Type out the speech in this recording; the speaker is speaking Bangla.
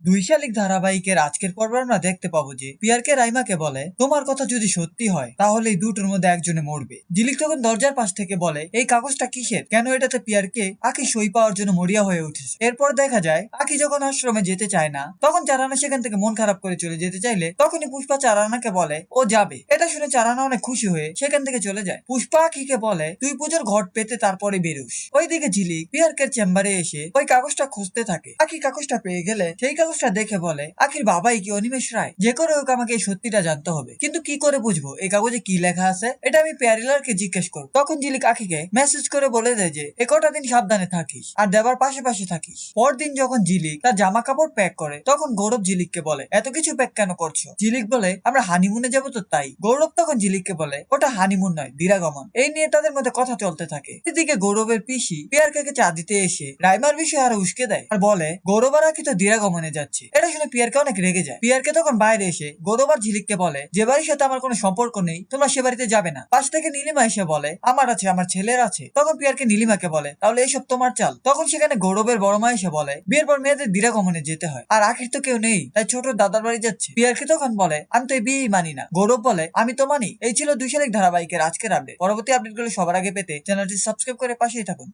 দুই শালিক ধারাবাহিকের আজকের পর্বে আমরা দেখতে পাবো যে পিয়ারকে রাইমাকে বলে, তোমার কথা যদি সত্যি হয় তাহলে এই দুটোর মধ্যে একজনে মরবে। ঝিলিক তখন দরজার পাশ থেকে বলে, এই কাগজটা কিসের? কেন এটাতে পিয়ারকে আকি সই পাওয়ার জন্য মরিয়া হয়ে উঠেছে। এরপর দেখা যায় আকি যখন আশ্রমে যেতে চায় না, তখন চারানা সেখান থেকে মন খারাপ করে চলে যেতে চাইলে তখনই পুষ্পা চারানাকে বলে ও যাবে। এটা শুনে চারানা অনেক খুশি হয়ে সেখান থেকে চলে যায়। পুষ্পা আকিকে বলে, তুই পুজোর ঘট পেতে তারপরে বেরোস। ওইদিকে ঝিলিক পিয়ারকের চেম্বারে এসে ওই কাগজটা খুঁজতে থাকে। আকি কাগজটা পেয়ে গেলে সেই কাগজটা দেখে বলে, আখির বাবাই কি অনিমেষ রায়? যে করে হোক আমাকে এই সত্যিটা জানতে হবে, কিন্তু কি করে বুঝবো এই কাগজে কি লেখা আছে? এটা আমি প্যারিলারকে জিজ্ঞেস করব। তখন ঝিলিক আখিকে মেসেজ করে বলে দেয় যে এ কটা দিন সাবধানে থাকিস আর দেবার পাশে পাশে থাকিস। পরদিন যখন ঝিলিক তার জামা কাপড় প্যাক করে তখন গৌরব ঝিলিককে বলে, এত কিছু প্যাক কেন করছো? ঝিলিক বলে, আমরা হানিমুনে যাবো তো তাই। গৌরব তখন ঝিলিককে বলে, ওটা হানিমুন নয়, দিরাগমন। এই নিয়ে তাদের মধ্যে কথা চলতে থাকে। এদিকে গৌরবের পিসি পিয়ারকে চা দিতে এসে রাইমার বিষয়ে আরো উস্কে দেয় আর বলে, গৌরব আর আকি তো দিরাগমনে যাচ্ছে। এটা শুনে পিয়ারকে অনেক রেগে যায়। পিয়ারকে তখন বাইরে এসে গৌরব আর ঝিলিককে বলে, যে বাড়ির সাথে আমার কোনো সম্পর্ক নেই, তোমরা সে বাড়িতে যাবে না। পাশ থেকে নীলিমা এসে বলে, আমার আছে, আমার ছেলের আছে। তখন পিয়ারকে নীলিমাকে বলে, তাহলে এইসব তোমার চাল। তখন সেখানে গৌরবের বড় মা এসে বলে, বিয়ের পর মেয়েদের দিরাগমনে যেতে হয়, আর আখির তো কেউ নেই, তাই ছোট দাদার বাড়ি যাচ্ছে। পিয়ারকে তখন বলে, আমি তো এই বিয়েই মানি না। গৌরব বলে, আমি তো মানি। এই ছিল দুই শালিক ধারাবাহিকের আজকের আপডেট। পরবর্তী আপডেট গুলো সবার আগে পেতে চ্যানেলটি সাবস্ক্রাইব করে পাশেই থাকুন।